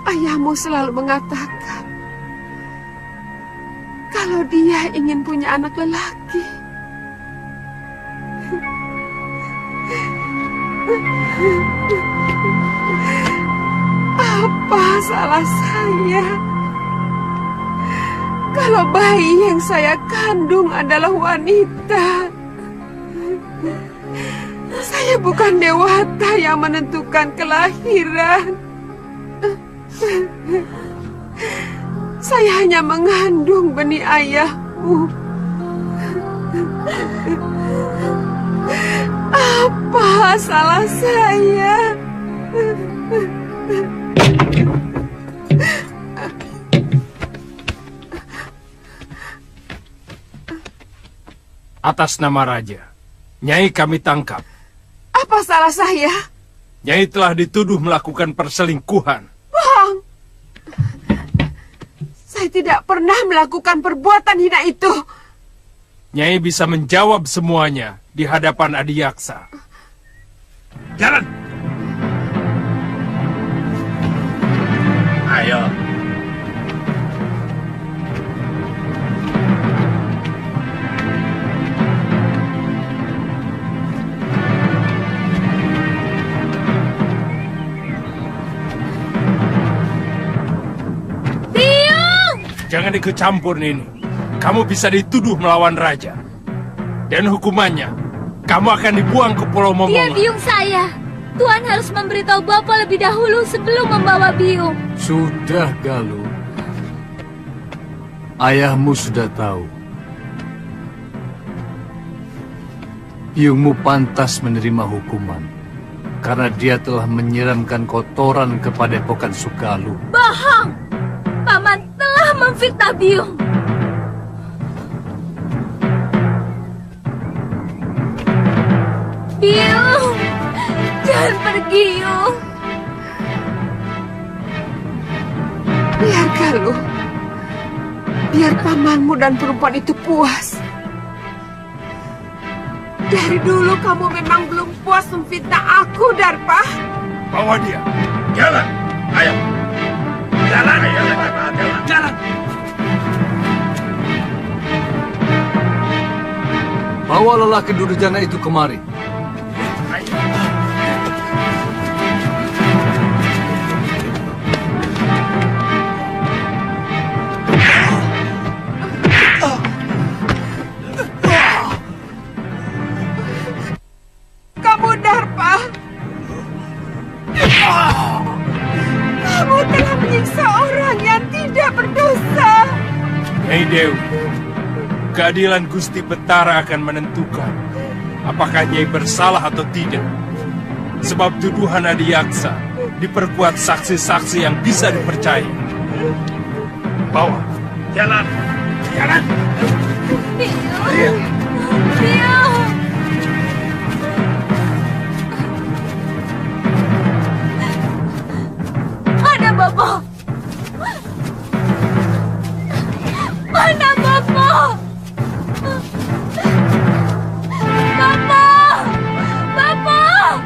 ayahmu selalu mengatakan kalau dia ingin punya anak lelaki. Apa salah saya kalau bayi yang saya kandung adalah wanita? Saya bukan dewata yang menentukan kelahiran. Saya hanya mengandung benih ayahmu. Apa salah saya? Atas nama Raja, Nyai kami tangkap. Apa salah saya? Nyai telah dituduh melakukan perselingkuhan. Bohong! Saya tidak pernah melakukan perbuatan hina itu. Nyai bisa menjawab semuanya di hadapan Adiyaksa. Jalan! Ayo! Jangan ikut campur, Nini. Kamu bisa dituduh melawan raja. Dan hukumannya, kamu akan dibuang ke Pulau Momonga. Dia biung saya. Tuan harus memberitahu Bapak lebih dahulu sebelum membawa biung. Sudah, Galuh. Ayahmu sudah tahu. Biungmu pantas menerima hukuman karena dia telah menyiramkan kotoran ke Padepokan Sugaluh. Bohong! Paman telah memfitnah biung. Biung, jangan pergi, Yung. Biar Galuh. Biar pamanmu dan perempuan itu puas. Dari dulu kamu memang belum puas memfitnah aku, Darpa. Bawa dia. Jalan. Ayo. Jalan. Ayo, jalan. Jalan. Bawa lelaki durjana itu kemari. Kamu Darpa. Kamu telah menyiksa orang yang tidak berdosa. Nyai Dewi, keadilan Gusti Betara akan menentukan apakah Nyai bersalah atau tidak. Sebab tuduhan Adiyaksa diperkuat saksi-saksi yang bisa dipercaya. Bawa. Jalan. Jalan. Biung. Biung. Mana Bapak? Mana Bapak? Bapak! Bapak!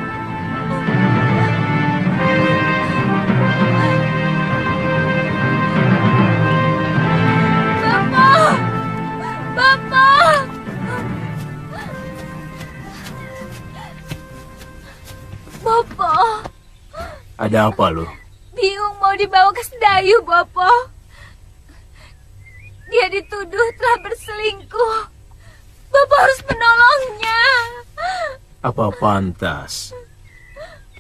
Bapak! Bapak! Bapak! Ada apa, lo? Biung mau dibawa ke Sedayu, Bapak. Dia dituduh telah berselingkuh. Bapak harus menolongnya. Apa pantas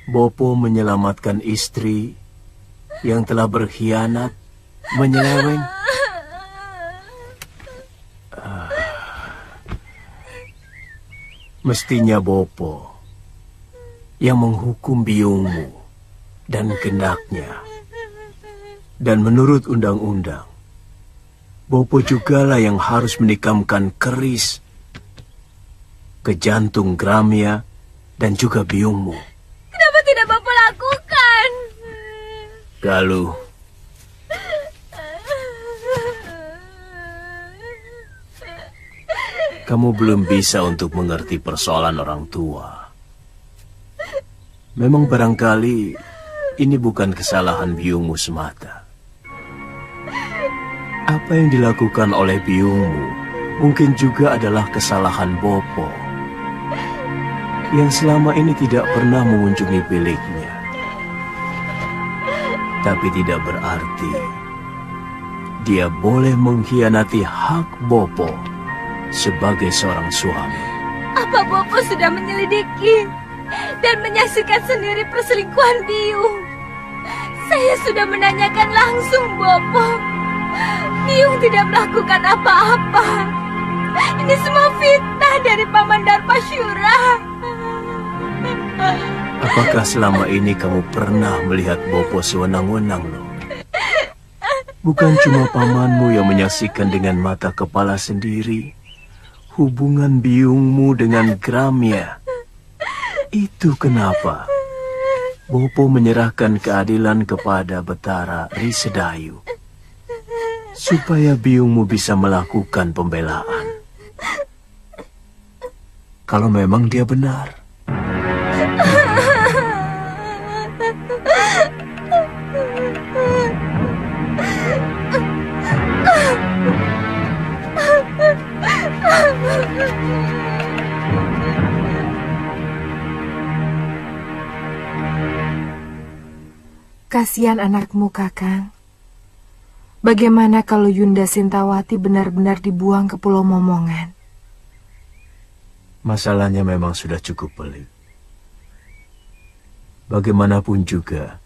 Bopo menyelamatkan istri yang telah berkhianat, menyeleweng? Mestinya Bopo yang menghukum biungmu dan gendaknya. Dan menurut undang-undang, Bopo jugalah yang harus menikamkan keris ke jantung Gramia dan juga biungmu. Kenapa tidak Bapak lakukan? Galuh, kamu belum bisa untuk mengerti persoalan orang tua. Memang barangkali ini bukan kesalahan biungmu semata. Apa yang dilakukan oleh biungmu mungkin juga adalah kesalahan Bopo, yang selama ini tidak pernah mengunjungi biliknya. Tapi tidak berarti dia boleh mengkhianati hak Bopo sebagai seorang suami. Apa Bopo sudah menyelidiki dan menyaksikan sendiri perselingkuhan Biung? Saya sudah menanyakan langsung Bopo. Biung tidak melakukan apa-apa. Ini semua fitnah dari Paman Darpasyura. Apakah selama ini kamu pernah melihat Bopo sewenang-wenang, loh? Bukan cuma pamanmu yang menyaksikan dengan mata kepala sendiri hubungan biungmu dengan Gramia. Itu kenapa Bopo menyerahkan keadilan kepada Betara Risedayu, supaya biungmu bisa melakukan pembelaan. Kalau memang dia benar. Kasihan anakmu, Kakang. Bagaimana kalau Yunda Sintawati benar-benar dibuang ke Pulau Momongan? Masalahnya memang sudah cukup pelik. Bagaimanapun juga,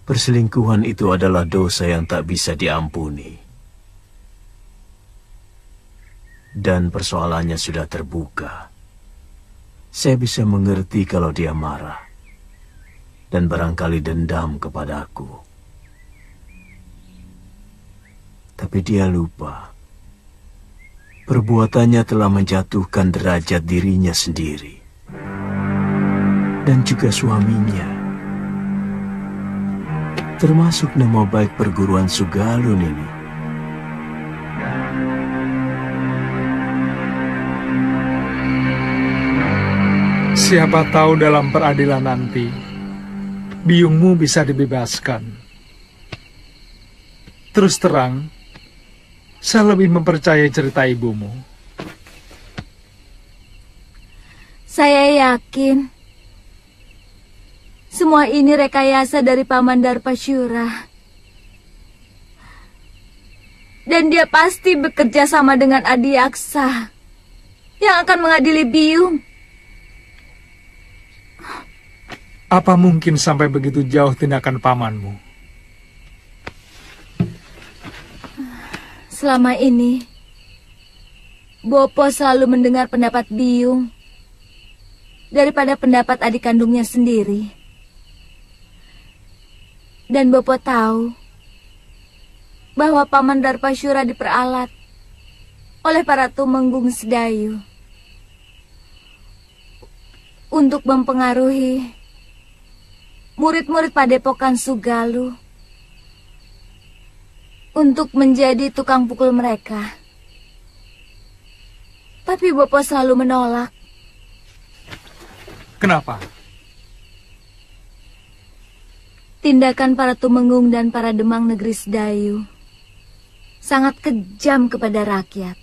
perselingkuhan itu adalah dosa yang tak bisa diampuni. Dan persoalannya sudah terbuka. Saya bisa mengerti kalau dia marah dan barangkali dendam kepadaku. Tapi dia lupa, perbuatannya telah menjatuhkan derajat dirinya sendiri dan juga suaminya, termasuk nama baik perguruan Sugalun ini. Siapa tahu dalam peradilan nanti biungmu bisa dibebaskan. Terus terang, saya lebih mempercayai cerita ibumu. Saya yakin semua ini rekayasa dari Paman Darpasyura. Dan dia pasti bekerja sama dengan Adiaksa yang akan mengadili Biung. Apa mungkin sampai begitu jauh tindakan pamanmu? Selama ini, Bopo selalu mendengar pendapat Biung daripada pendapat adik kandungnya sendiri. Dan Bopo tahu bahwa Paman Darpasyura diperalat oleh para tumenggung Sedayu untuk mempengaruhi murid-murid Padepokan Sugalu untuk menjadi tukang pukul mereka. Tapi Bopo selalu menolak. Kenapa? Tindakan para tumenggung dan para demang negeri Sedayu sangat kejam kepada rakyat.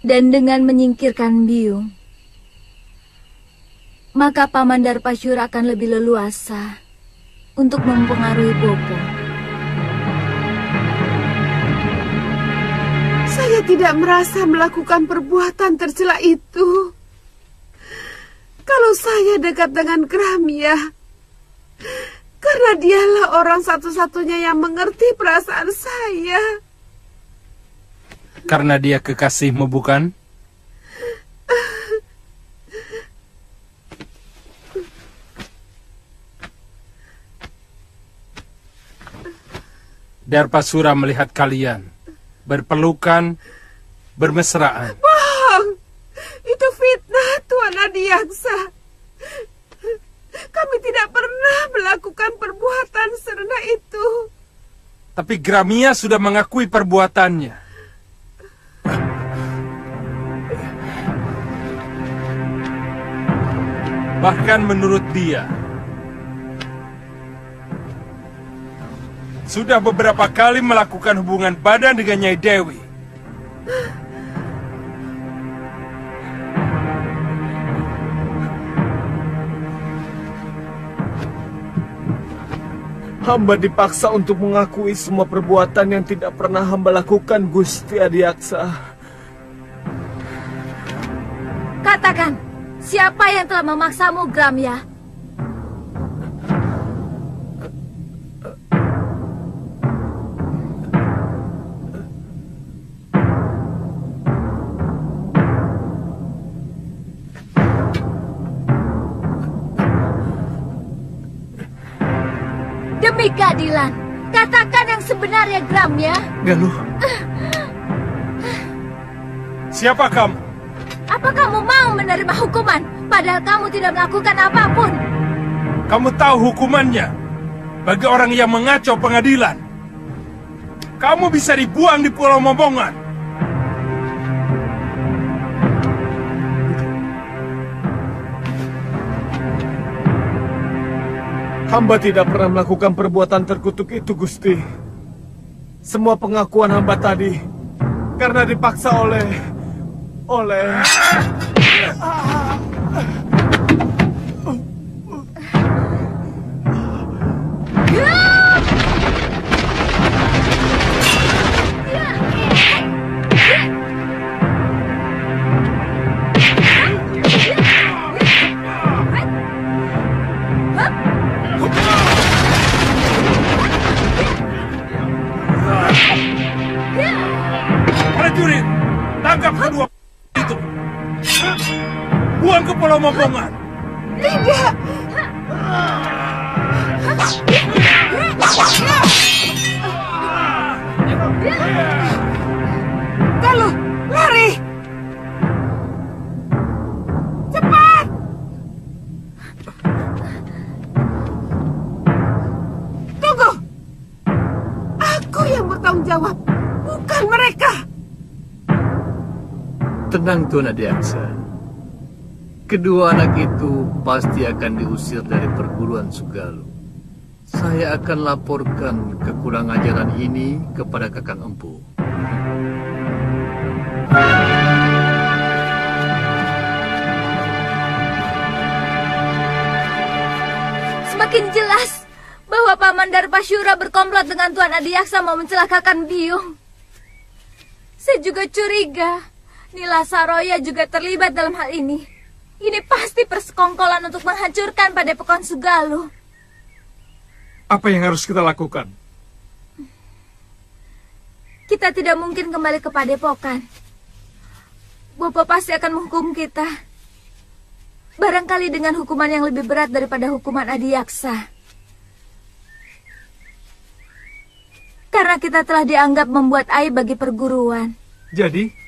Dan dengan menyingkirkan Biung, maka Paman Darpasyura akan lebih leluasa untuk mempengaruhi Bopo. Saya tidak merasa melakukan perbuatan tercela itu. Kalau saya dekat dengan Gramia, karena dialah orang satu-satunya yang mengerti perasaan saya. Karena dia kekasihmu, bukan? Darpasyura melihat kalian berpelukan, bermesraan. Bohong! Itu fitnah, Tuan Adiaksa. Kami tidak pernah melakukan perbuatan serendah itu. Tapi Gramia sudah mengakui perbuatannya. Bahkan menurut dia, sudah beberapa kali melakukan hubungan badan dengan Nyai Dewi. Hamba dipaksa untuk mengakui semua perbuatan yang tidak pernah hamba lakukan, Gusti Adiaksa. Katakan, siapa yang telah memaksamu, Gramya? Demi keadilan, katakan yang sebenarnya, Gramya. Galuh, Siapa kamu? Apa kamu mau menerima hukuman, padahal kamu tidak melakukan apapun? Kamu tahu hukumannya bagi orang yang mengacau pengadilan. Kamu bisa dibuang di Pulau Momongan. Hamba tidak pernah melakukan perbuatan terkutuk itu, Gusti. Semua pengakuan hamba tadi karena dipaksa oleh... Prajurit, tangkap kedua itu. Buang ke Pulau Momongan. Tidak. Galuh, lari. Cepat. Tunggu. Aku yang bertanggung jawab, bukan mereka. Tenang, Tuan Adiaksa. Kedua anak itu pasti akan diusir dari perguruan Sugalu. Saya akan laporkan kekurang ajaran ini kepada Kakang Empu. Semakin jelas bahwa Paman Darpasyura berkomplot dengan Tuan Adiaksa mau mencelakakan Biung. Saya juga curiga Nila Saroya juga terlibat dalam hal ini. Ini pasti persekongkolan untuk menghancurkan Padepokan Sugalu. apa yang harus kita lakukan? Kita tidak mungkin kembali ke Padepokan. Bopo pasti akan menghukum kita. Barangkali dengan hukuman yang lebih berat daripada hukuman Adiaksa. Karena kita telah dianggap membuat aib bagi perguruan. Jadi,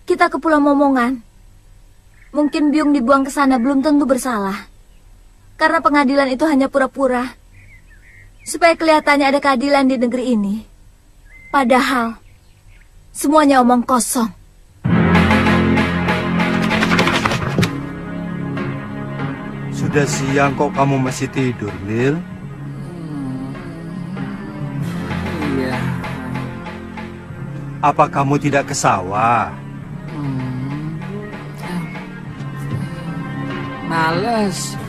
Kita ke Pulau Momongan. Mungkin Biung dibuang ke sana belum tentu bersalah. Karena pengadilan itu hanya pura-pura. Supaya kelihatannya ada keadilan di negeri ini. Padahal, semuanya omong kosong. Sudah siang kok kamu masih tidur, Lil? Iya. Apa kamu tidak ke sawah? Males.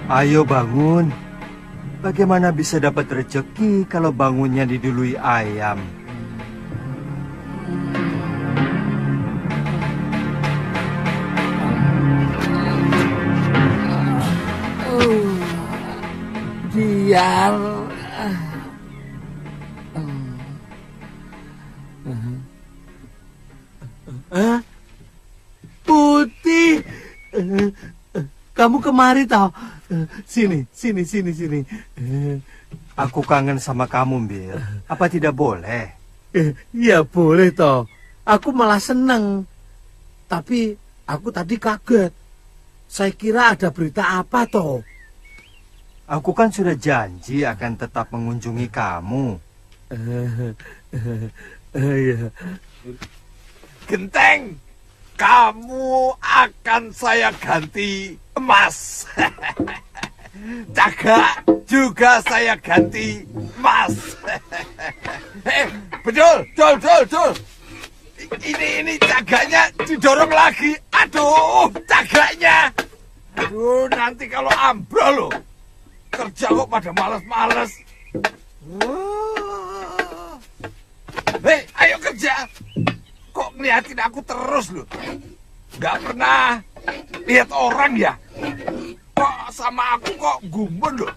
Ayo bangun. Bagaimana bisa dapat rezeki kalau bangunnya didului ayam? Biar Putih, kamu kemari tau? Sini. Aku kangen sama kamu, Bil. Apa tidak boleh? Ya boleh toh. Aku malah seneng. Tapi aku tadi kaget. Saya kira ada berita apa toh? Aku kan sudah janji akan tetap mengunjungi kamu. Iya. Genteng, kamu akan saya ganti emas. Cagak juga saya ganti emas. Betul. Ini cagaknya didorong lagi. Aduh, cagaknya. Aduh, nanti kalau ambrol loh. Kerja kok pada males-males. Ayo kerja. Kok ngeliatin aku terus loh? Gak pernah lihat orang ya? Kok sama aku kok gumun loh?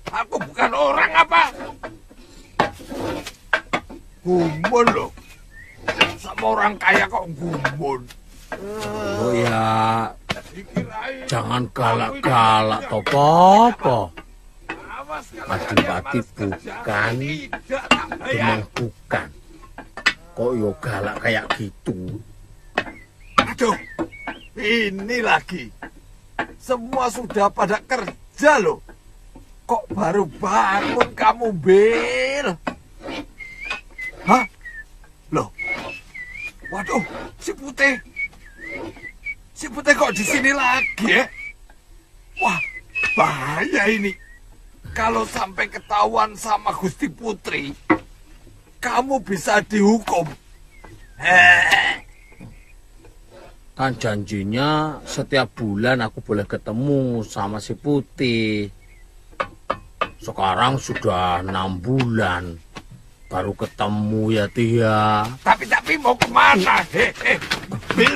Aku bukan orang apa? Gumun loh. Sama orang kaya kok gumun. Oh ya, jangan galak-galak toh, Popo. Pati-pati bukan, memang bukan. Kok yo galak kayak gitu? Aduh, ini lagi. Semua sudah pada kerja loh. Kok baru bangun kamu, Bil? Hah? Loh? Waduh, si Putih. Si Putih kok di sini lagi ya? Wah, bahaya ini. Kalau sampai ketahuan sama Gusti Putri, kamu bisa dihukum. Kan janjinya setiap bulan aku boleh ketemu sama si Putih. Sekarang sudah 6 bulan baru ketemu ya Tia. Tapi mau kemana? Bil,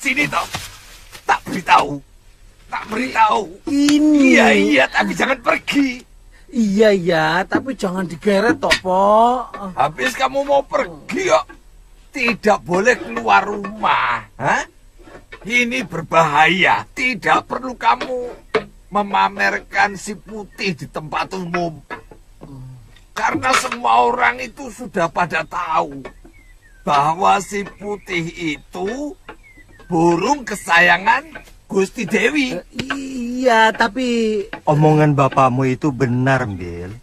sini toh. Tak beritahu. Ini. Iya, tapi jangan pergi. Iya, tapi jangan digeret toh, Po. Habis kamu mau pergi kok tidak boleh keluar rumah. Hah? Ini berbahaya. Tidak perlu kamu memamerkan si Putih di tempat umum. Karena semua orang itu sudah pada tahu bahwa si Putih itu burung kesayangan Gusti Dewi. Iya, tapi Omongan bapakmu itu benar, Bil.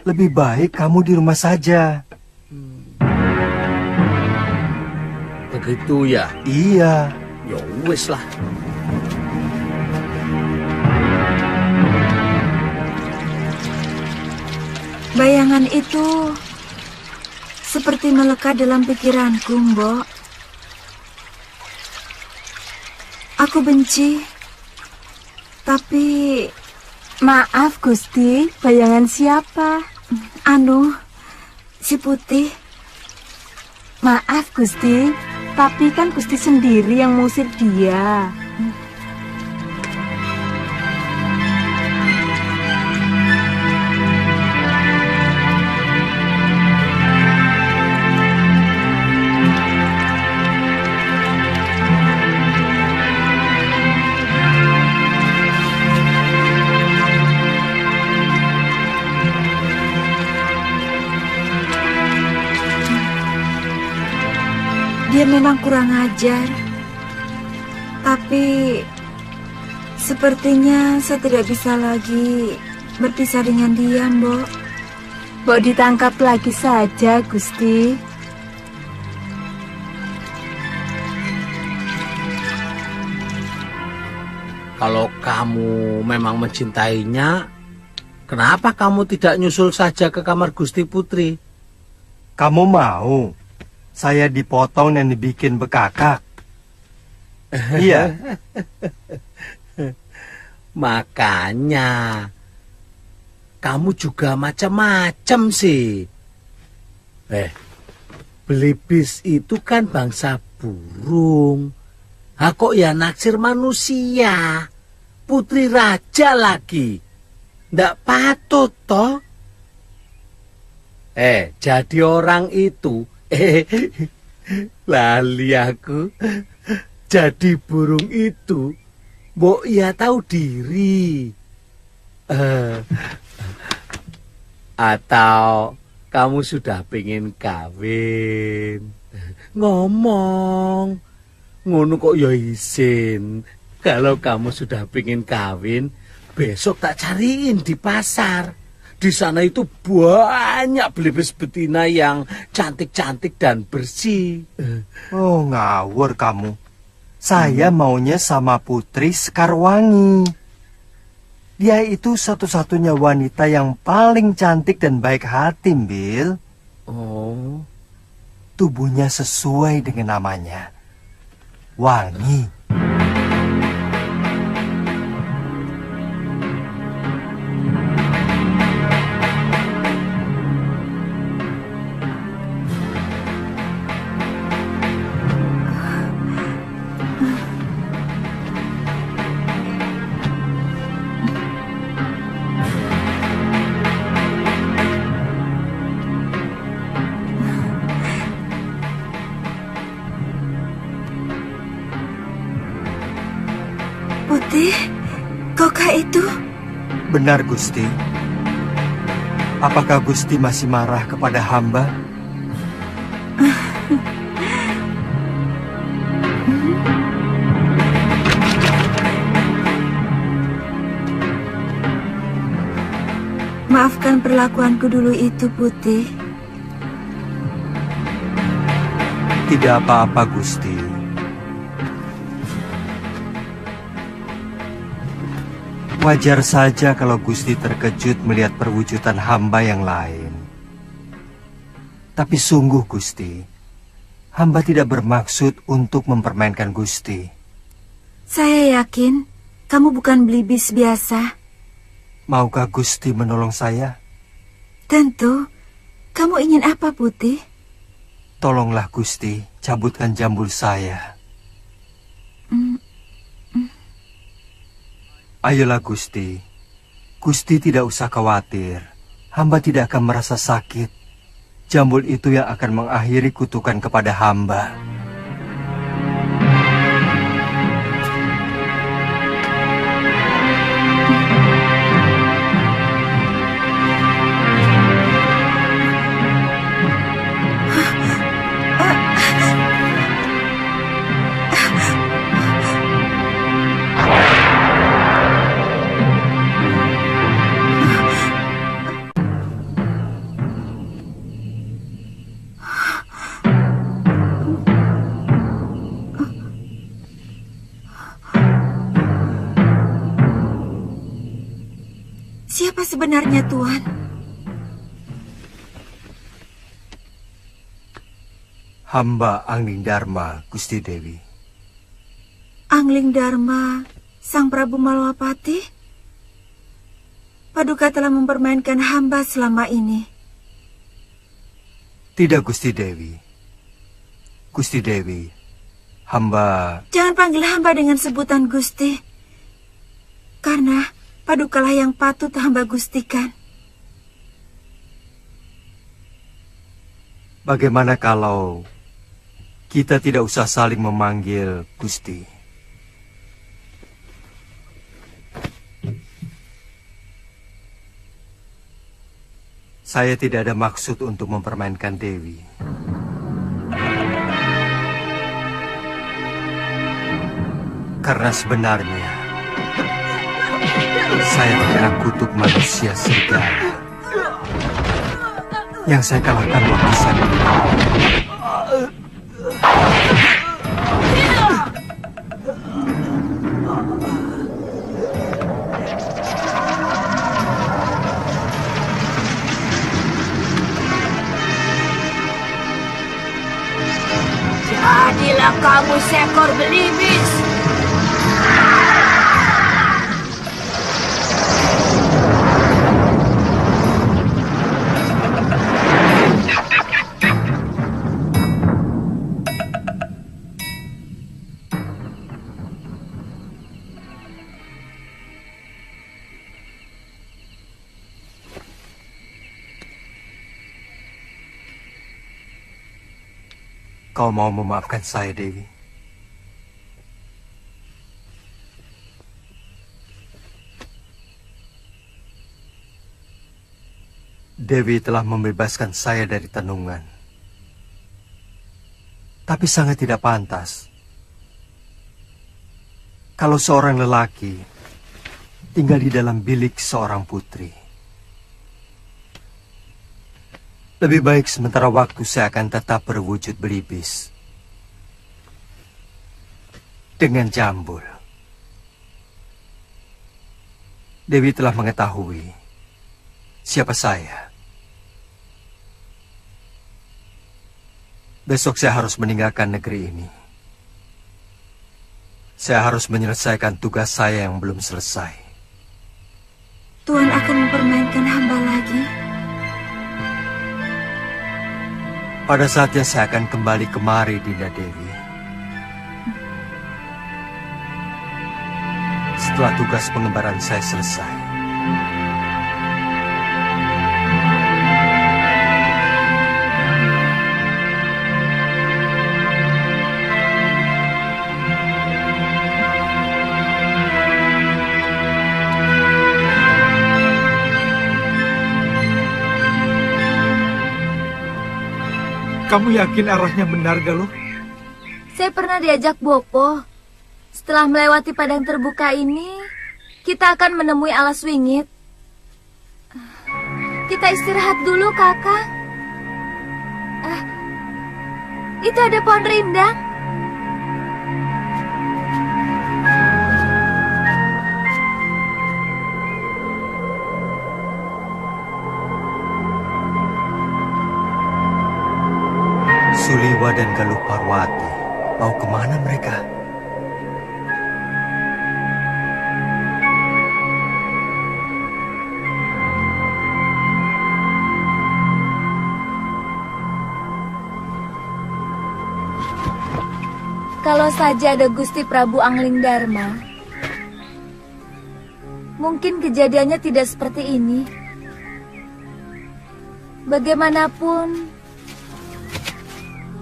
Lebih baik kamu di rumah saja. begitu ya. Iya. Ya wis lah. Bayangan itu seperti melekat dalam pikiranku, Mbok. Aku benci, tapi... Maaf, Gusti, bayangan siapa? Si Putih. Maaf, Gusti, tapi kan Gusti sendiri yang mengusir dia. Dia memang kurang ajar, tapi sepertinya saya tidak bisa lagi berpisah dengan dia, Mbok. Mbok ditangkap lagi saja, Gusti. Kalau kamu memang mencintainya, kenapa kamu tidak nyusul saja ke kamar Gusti Putri? Kamu mau saya dipotong dan dibikin bekakak? Iya. Makanya kamu juga macam-macam sih. Belibis itu kan bangsa burung. Kok ya naksir manusia? Putri raja lagi. Ndak patut toh. Jadi orang itu lali aku. Jadi burung itu mbok ya tahu diri. Atau kamu sudah pengen kawin? Ngomong ngono kok ya izin. Kalau kamu sudah pengen kawin, besok tak cariin di pasar. Di sana itu banyak belibis betina yang cantik-cantik dan bersih. Oh, ngawur kamu. Saya maunya sama Putri Sekarwangi. Dia itu satu-satunya wanita yang paling cantik dan baik hati, Bill. Oh. Tubuhnya sesuai dengan namanya. Wangi. Putih, kaukah itu? Benar, Gusti. Apakah Gusti masih marah kepada hamba? Maafkan perlakuanku dulu itu, Putih. Tidak apa-apa, Gusti. Wajar saja kalau Gusti terkejut melihat perwujudan hamba yang lain. Tapi sungguh, Gusti, hamba tidak bermaksud untuk mempermainkan Gusti. Saya yakin kamu bukan belibis biasa. Maukah Gusti menolong saya? Tentu. Kamu ingin apa, Putih? Tolonglah, Gusti, cabutkan jambul saya. Ayolah, Gusti. Gusti tidak usah khawatir. Hamba tidak akan merasa sakit. Jambul itu yang akan mengakhiri kutukan kepada hamba. Siapa sebenarnya, Tuan? Hamba Angling Dharma, Gusti Dewi. Angling Dharma, Sang Prabu Malwapati? Paduka telah mempermainkan hamba selama ini. Tidak, Gusti Dewi. Gusti Dewi, hamba... Jangan panggil hamba dengan sebutan Gusti. Karena Padukalah yang patut hamba gustikan. Bagaimana kalau kita tidak usah saling memanggil Gusti? Saya tidak ada maksud untuk mempermainkan Dewi. Karena sebenarnya saya terkena kutuk manusia serigala. Yang saya kalahkan waktu saya meninggal. Jadilah kamu seekor belibis. Kau mau memaafkan saya, Dewi? Dewi telah membebaskan saya dari tenungan. Tapi sangat tidak pantas kalau seorang lelaki tinggal di dalam bilik seorang putri. Lebih baik sementara waktu saya akan tetap berwujud belibis. Dengan jambul. Dewi telah mengetahui siapa saya. Besok saya harus meninggalkan negeri ini. Saya harus menyelesaikan tugas saya yang belum selesai. Tuhan akan mempermainkan hamba lagi. Pada saatnya saya akan kembali kemari, Dinda Dewi. Setelah tugas pengembaraan saya selesai. Kamu yakin arahnya benar, Galuh? Saya pernah diajak Bopo. Setelah melewati padang terbuka ini, kita akan menemui alas wingit. Kita istirahat dulu, Kakak. Itu ada pohon rindang. Suliwa dan Galuh Parwati, mau kemana mereka? Kalau saja ada Gusti Prabu Angling Dharma, mungkin kejadiannya tidak seperti ini. Bagaimanapun,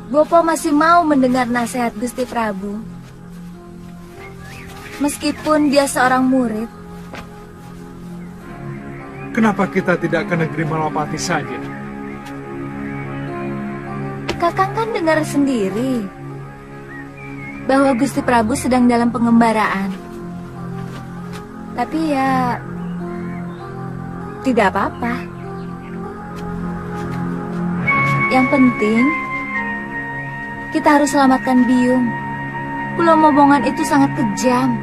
Bopo masih mau mendengar nasihat Gusti Prabu. Meskipun dia seorang murid. Kenapa kita tidak ke negeri Malapati saja? Kakang kan dengar sendiri bahwa Gusti Prabu sedang dalam pengembaraan. Tapi ya, tidak apa-apa. Yang penting, kita harus selamatkan Biung. Pulau Momongan itu sangat kejam.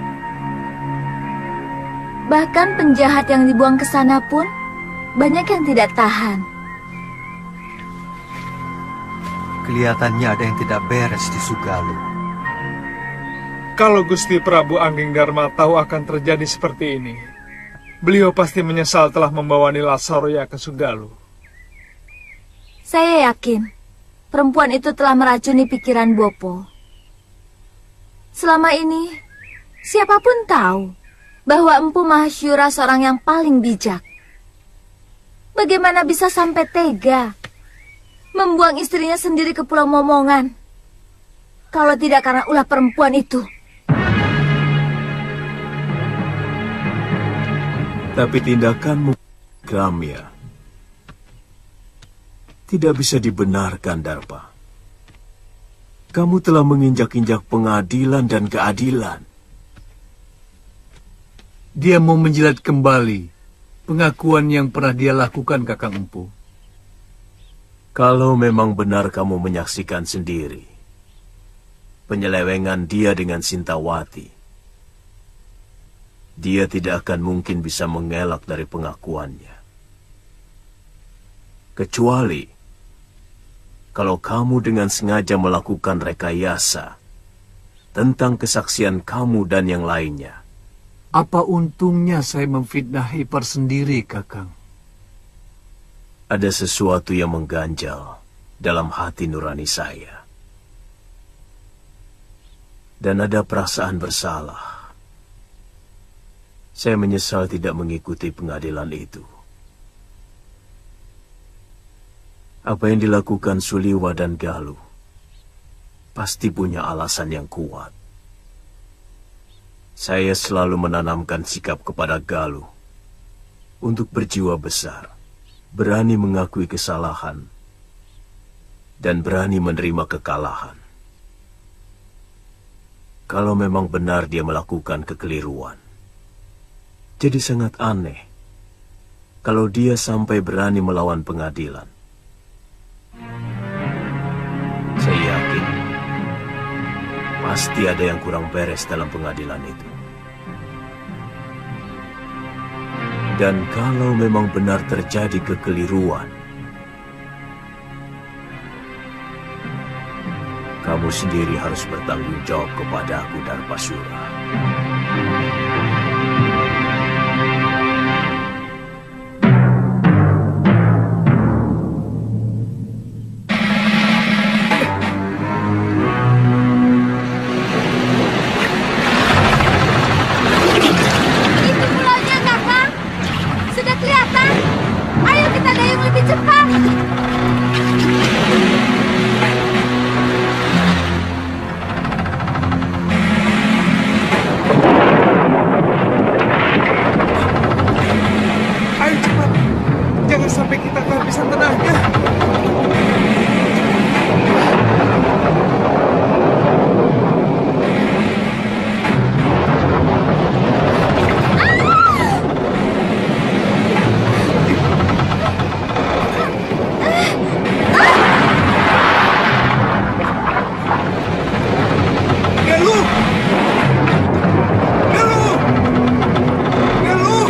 Bahkan penjahat yang dibuang ke sana pun banyak yang tidak tahan. Kelihatannya ada yang tidak beres di Sugalu. Kalau Gusti Prabu Angling Dharma tahu akan terjadi seperti ini, beliau pasti menyesal telah membawa Nila Saroya ke Sugalu. Saya yakin perempuan itu telah meracuni pikiran Bopo. Selama ini, siapapun tahu bahwa Empu Mahasyura seorang yang paling bijak. Bagaimana bisa sampai tega membuang istrinya sendiri ke Pulau Momongan? Kalau tidak karena ulah perempuan itu. Tapi tindakanmu, Gramya, tidak bisa dibenarkan, Darpa. Kamu telah menginjak-injak pengadilan dan keadilan. Dia mau menjilat kembali pengakuan yang pernah dia lakukan, Kakang Empu. Kalau memang benar kamu menyaksikan sendiri penyelewengan dia dengan Sintawati, dia tidak akan mungkin bisa mengelak dari pengakuannya. Kecuali kalau kamu dengan sengaja melakukan rekayasa tentang kesaksian kamu dan yang lainnya. Apa untungnya saya memfitnah Ipar sendiri, Kakang? Ada sesuatu yang mengganjal dalam hati nurani saya. Dan ada perasaan bersalah. Saya menyesal tidak mengikuti pengadilan itu. Apa yang dilakukan Suliwa dan Galuh pasti punya alasan yang kuat. Saya selalu menanamkan sikap kepada Galuh untuk berjiwa besar, berani mengakui kesalahan, dan berani menerima kekalahan. Kalau memang benar dia melakukan kekeliruan, jadi sangat aneh kalau dia sampai berani melawan pengadilan Pasti ada yang kurang beres dalam pengadilan itu. Dan kalau memang benar terjadi kekeliruan, kamu sendiri harus bertanggung jawab kepadaku, Darpasura. Itu pulaunya, Kakang. Sudah kelihatan. Ayo kita dayung lebih cepat. Ayo cepat. Jangan sampai kita kehabisan tenaga. Galuh! Galuh! Galuh!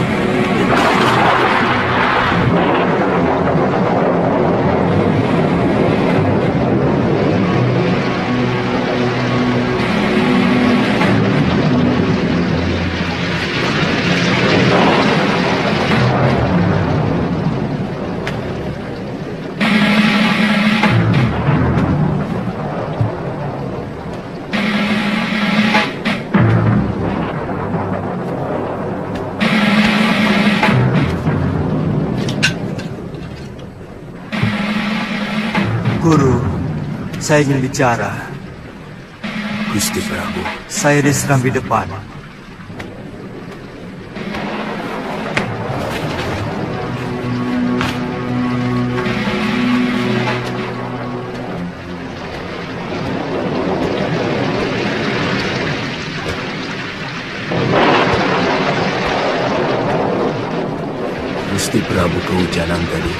Guru, saya ingin bicara. Gusti Prabu, Saya diserang di depan. Gusti Prabu kehujanan tadi.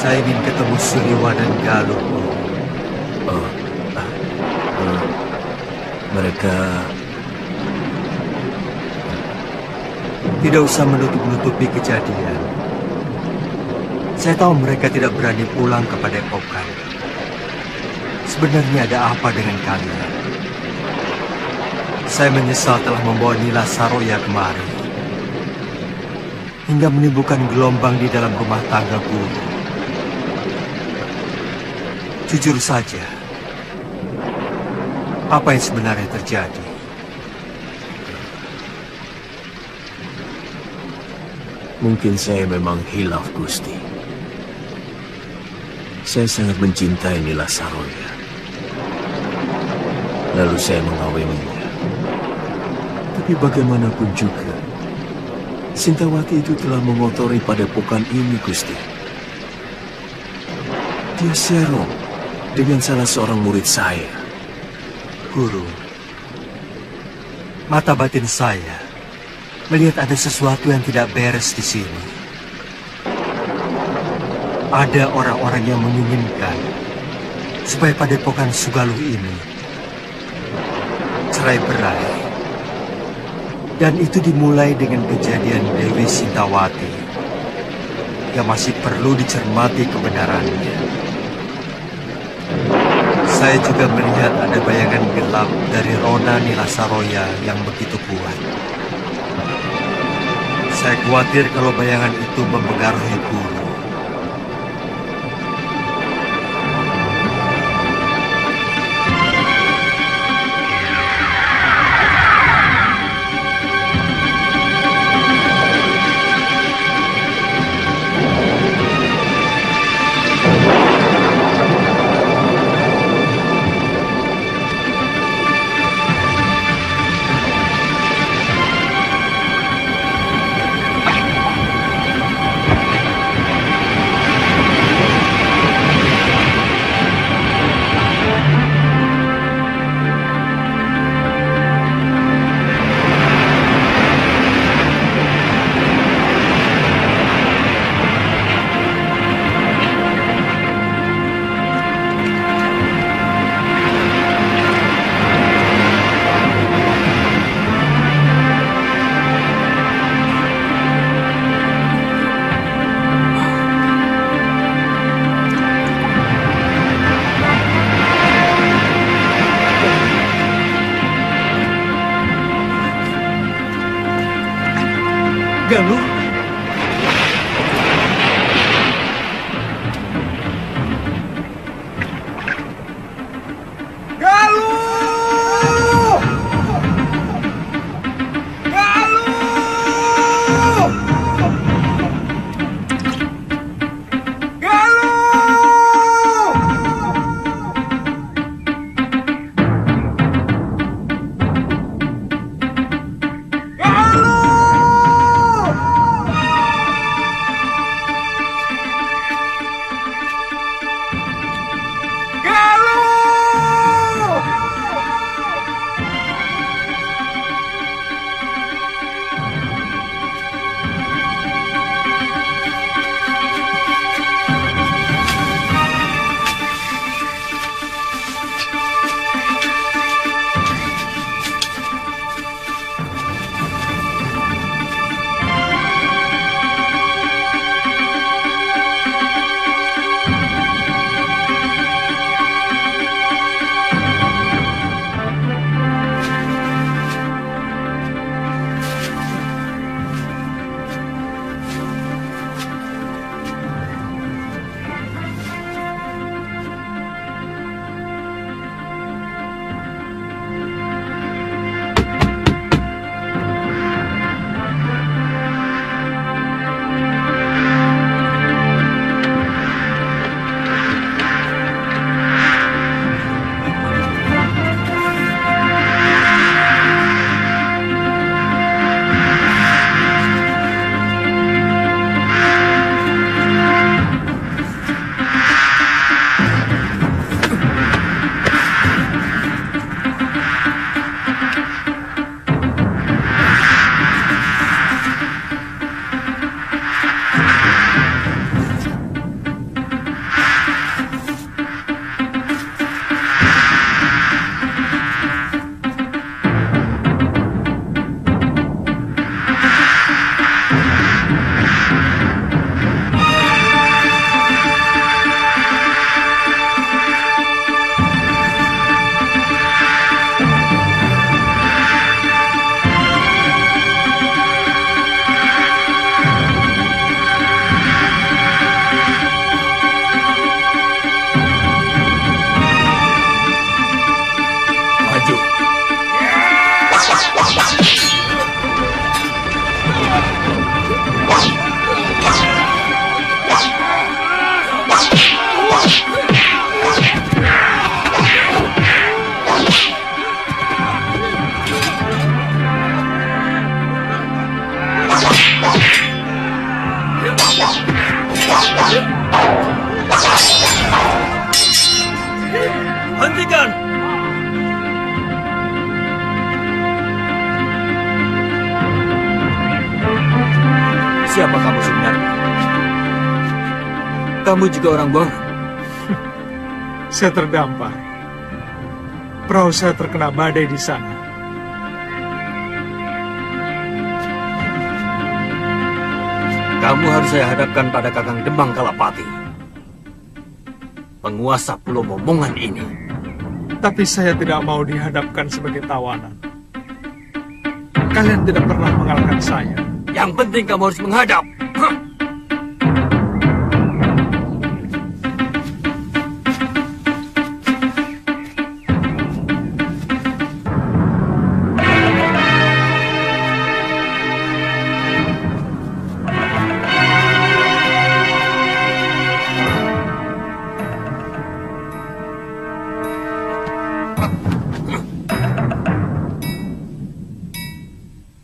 Saya ingin ketemu Suriwa dan Galuh. Mereka Tidak usah menutup-nutupi kejadian. Saya tahu mereka tidak berani pulang ke Padepokan. Sebenarnya ada apa dengan kalian? Saya menyesal telah membawa Nila Saroya kemari, hingga menimbulkan gelombang di dalam rumah tangga guru. Jujur saja, apa yang sebenarnya terjadi? Mungkin saya memang hilaf, Gusti. Saya sangat mencintai Nila Saroya. Lalu saya mengawininya. Tapi bagaimanapun juga, Sintawati itu telah mengotori padepokan ini, Gusti. Dia serong dengan salah seorang murid saya. Guru, mata batin saya melihat ada sesuatu yang tidak beres di sini. Ada orang-orang yang menginginkan supaya Padepokan Sugaluh ini cerai-berai. Dan itu dimulai dengan kejadian Dewi Sintawati yang masih perlu dicermati kebenarannya. Saya juga melihat ada bayangan gelap dari Rona Nila Saroya yang begitu kuat. Saya khawatir kalau bayangan itu mempengaruhi guru. Galuh? Galuh! Galuh! Galuh! Hentikan! Siapa kamu sebenarnya? Kamu juga orang bohong. Saya terdampar. Perahu saya terkena badai di sana. Kamu harus saya hadapkan pada Kakang Demang Kalapati, penguasa Pulau Momongan ini. Tapi saya tidak mau dihadapkan sebagai tawanan. Kalian tidak pernah mengalahkan saya. Yang penting kamu harus menghadap.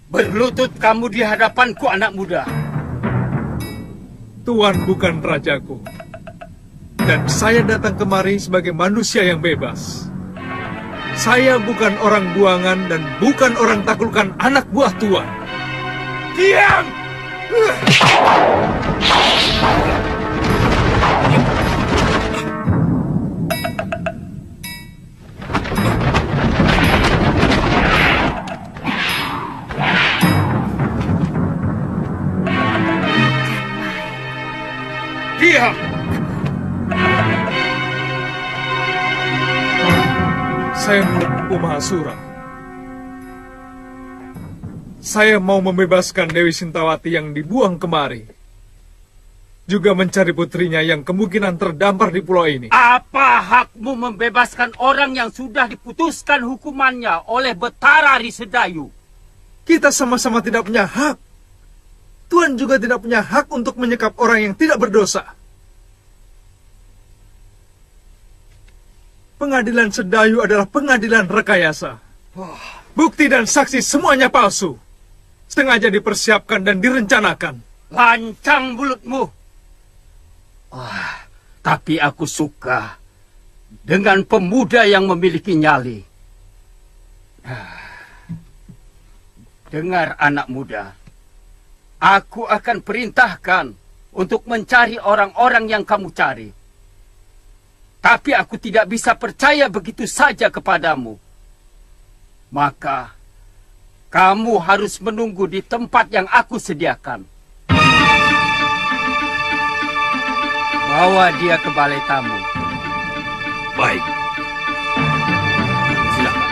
Berlutut kamu di hadapanku, anak muda. Tuan bukan rajaku. Dan saya datang kemari sebagai manusia yang bebas. Saya bukan orang buangan dan bukan orang taklukan anak buah Tuan. Diam! Diam! Saya murid Mahasura. Saya mau membebaskan Dewi Sintawati yang dibuang kemari. Juga mencari putrinya yang kemungkinan terdampar di pulau ini. Apa hakmu membebaskan orang yang sudah diputuskan hukumannya oleh Betara Risedayu? Kita sama-sama tidak punya hak. Tuhan juga tidak punya hak untuk menyekap orang yang tidak berdosa. Pengadilan Sedayu adalah pengadilan rekayasa. Bukti dan saksi semuanya palsu. Sengaja dipersiapkan dan direncanakan. Lancang mulutmu. Tapi aku suka dengan pemuda yang memiliki nyali. Dengar anak muda. Aku akan perintahkan untuk mencari orang-orang yang kamu cari. Tapi aku tidak bisa percaya begitu saja kepadamu. Maka kamu harus menunggu di tempat yang aku sediakan. Bawa dia ke balai tamu. Baik. Silakan.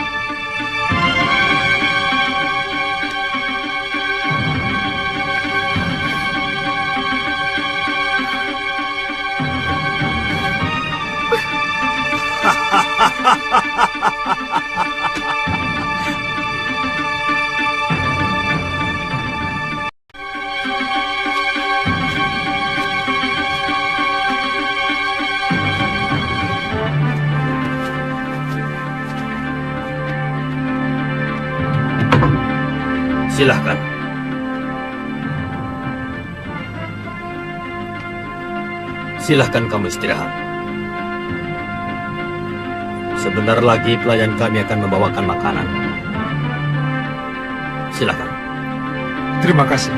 Silahkan. Silahkan kamu istirahat. Sebentar lagi pelayan kami akan membawakan makanan. Silahkan. Terima kasih.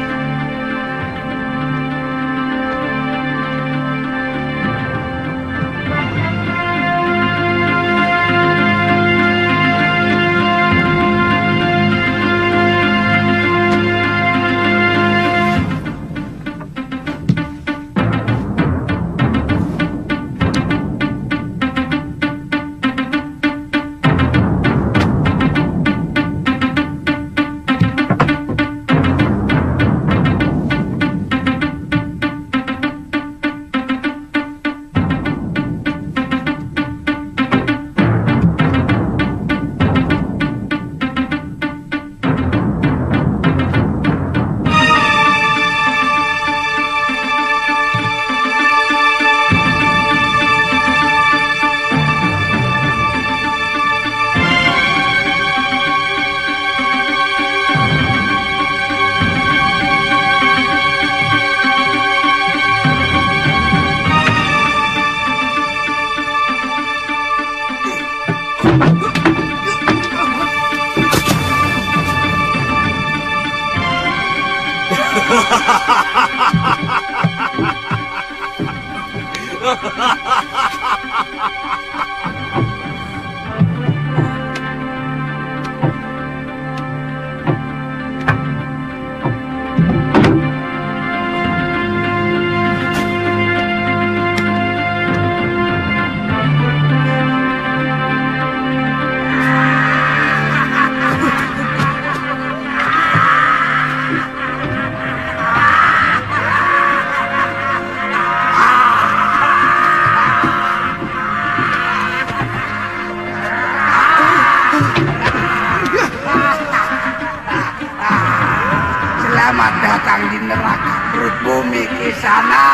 Selamat datang di neraka perut bumi Kisana.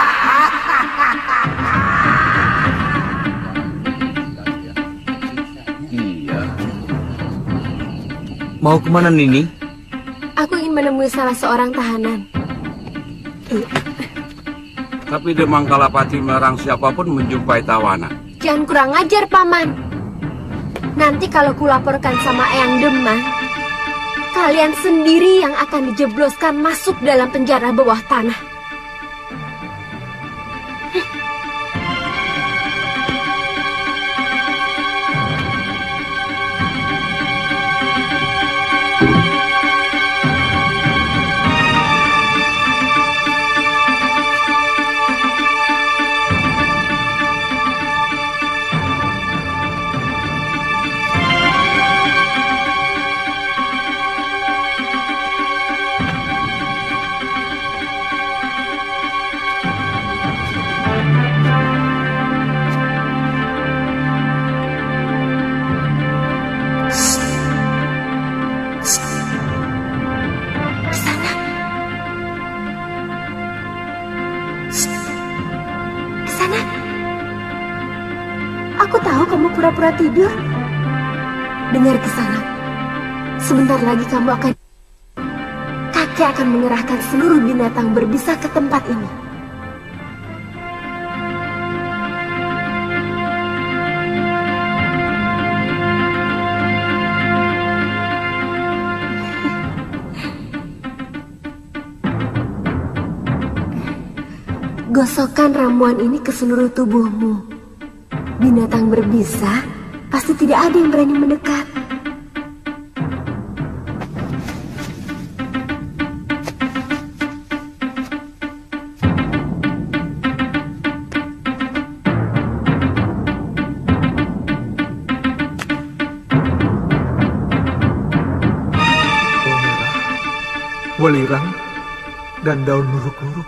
Iya. Mau kemana Nini? Aku ingin menemui salah seorang tahanan. Tapi Demang Kalapati melarang siapapun menjumpai Tawana. Jangan kurang ajar, Paman. Nanti kalau kulaporkan sama Eyang Demang, kalian sendiri yang akan dijebloskan masuk dalam penjara bawah tanah. pura-pura tidur? Dengar Kisanak, sebentar lagi kamu akan... Kakek akan mengerahkan seluruh binatang berbisa ke tempat ini. Gosokkan ramuan ini ke seluruh tubuhmu. Binatang berbisa pasti tidak ada yang berani mendekat. Welirang dan daun luruk-luruk.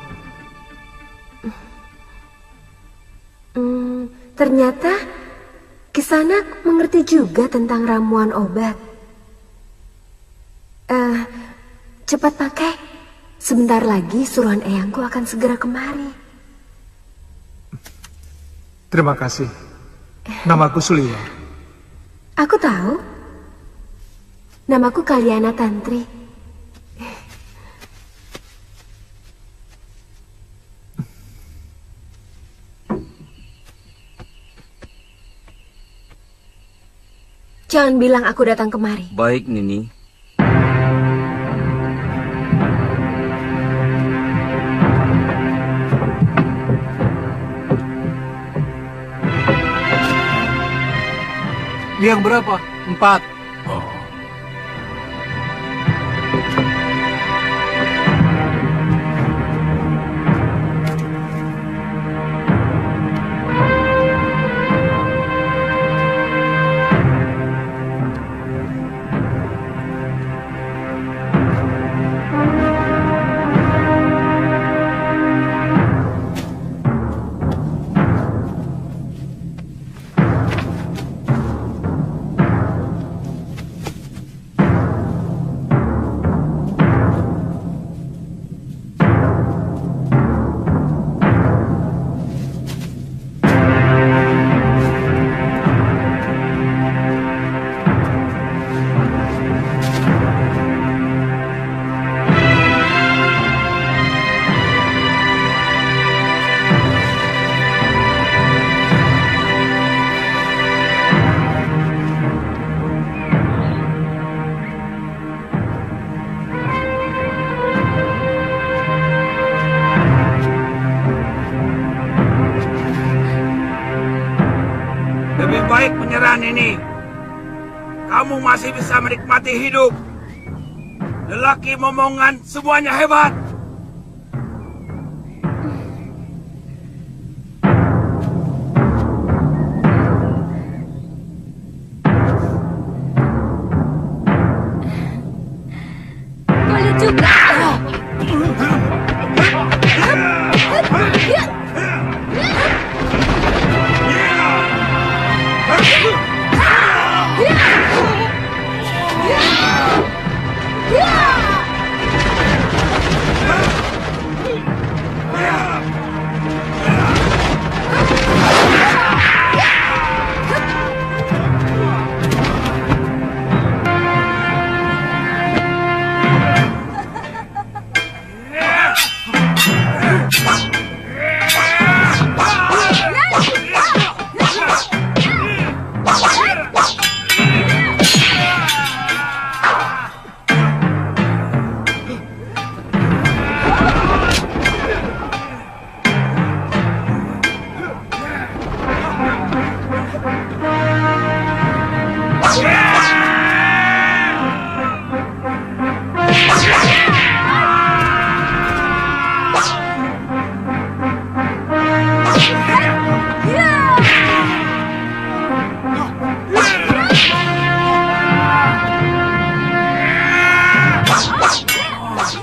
Ternyata Kisanak mengerti juga tentang ramuan obat. Cepat pakai. Sebentar lagi suruhan eyangku akan segera kemari. Terima kasih. Namaku Suliwa. Aku tahu. Namaku Kaliana Tantri. Jangan bilang aku datang kemari. Baik, Nini. Yang berapa? 4. Oh. Lebih baik menyerah, Nini. Kamu masih bisa menikmati hidup. Lelaki momongan semuanya hebat. Boleh juga.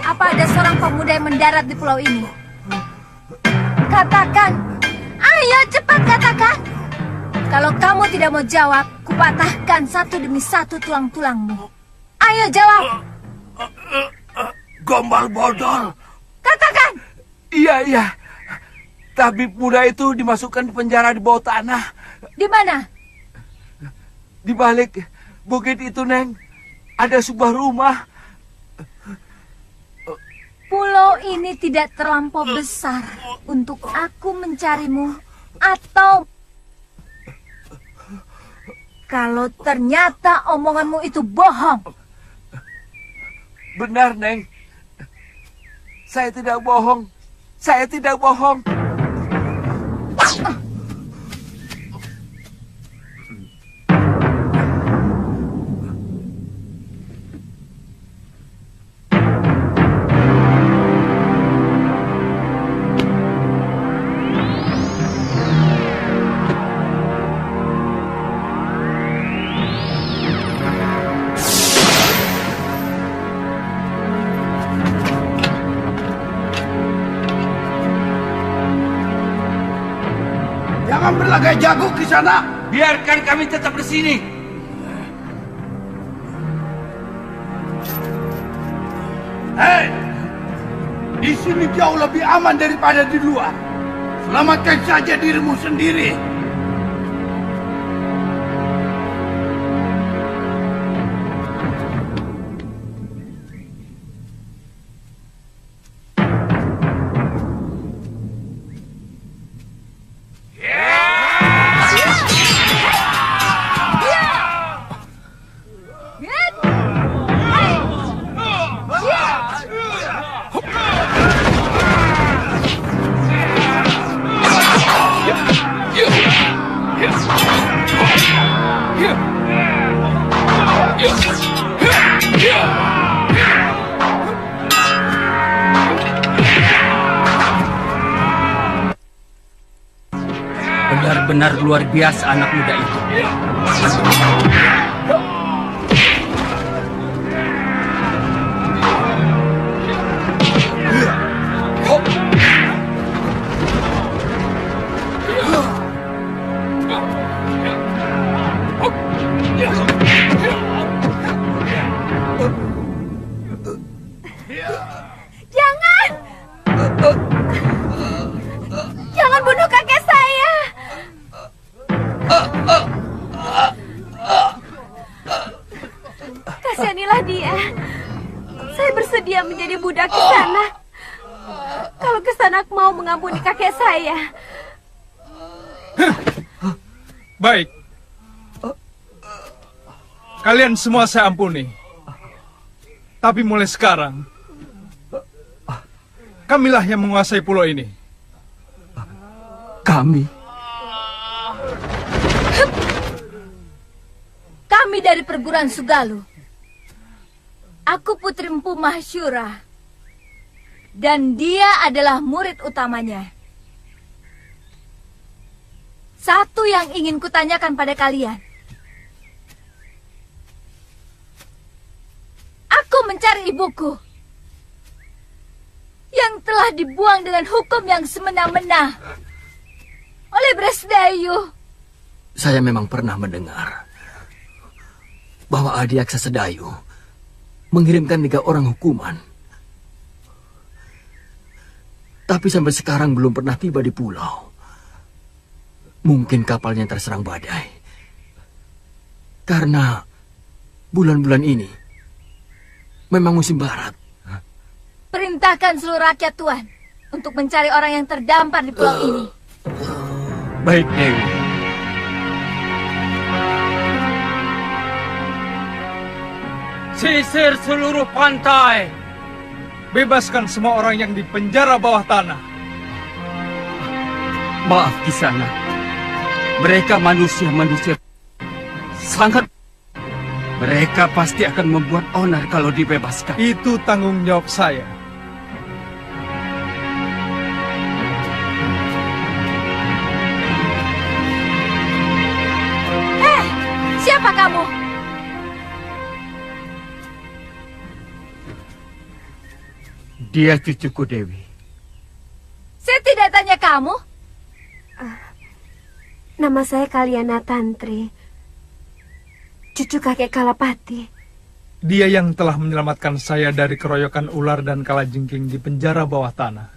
Apa ada seorang pemuda yang mendarat di pulau ini? Katakan. Ayo cepat katakan. Kalau kamu tidak mau jawab, kupatahkan satu demi satu tulang-tulangmu. Ayo jawab. Gombal bodol. Katakan. Iya. Tabib muda itu dimasukkan di penjara di bawah tanah. Di mana? Di balik bukit itu, Neng, ada sebuah rumah. Pulau ini tidak terlampau besar untuk aku mencarimu, atau kalau ternyata omonganmu itu bohong. Benar, Neng. Saya tidak bohong. Saya tidak bohong. Jangan berlagak jago di sana. Biarkan kami tetap di sini. Hei, di sini jauh lebih aman daripada di luar. Selamatkan saja dirimu sendiri. Benar-benar luar biasa anak muda itu. Jangan! Jangan bunuh kakek saya! Kasihanilah dia. Saya bersedia menjadi budak Kisanak. Kalau Kisanak mau mengampuni kakek saya. Baik. Kalian semua saya ampuni. Tapi mulai sekarang, kamilah yang menguasai pulau ini. Kami? Kami dari perguruan Sugalu. Aku Putri Empu Mahsyura. Dan dia adalah murid utamanya. Satu yang ingin kutanyakan pada kalian. Aku mencari ibuku. Yang telah dibuang dengan hukum yang semena-mena oleh Bresdayu. Saya memang pernah mendengar bahwa Adiaksa Sedayu mengirimkan 3 orang hukuman. Tapi sampai sekarang belum pernah tiba di pulau. Mungkin kapalnya terserang badai. Karena bulan-bulan ini memang musim barat. Perintahkan seluruh rakyat Tuan untuk mencari orang yang terdampar di pulau ini. Baik, Dewi. Sisir seluruh pantai. Bebaskan semua orang yang di penjara bawah tanah. Maaf, Kisanak. Mereka manusia-manusia sangat. Mereka pasti akan membuat onar kalau dibebaskan. Itu tanggung jawab saya. Siapa kamu? Dia cucuku, Dewi. Saya tidak tanya kamu. Nama saya Kaliana Tantri, cucu kakek Kalapati. Dia yang telah menyelamatkan saya dari keroyokan ular dan kalajengking di penjara bawah tanah.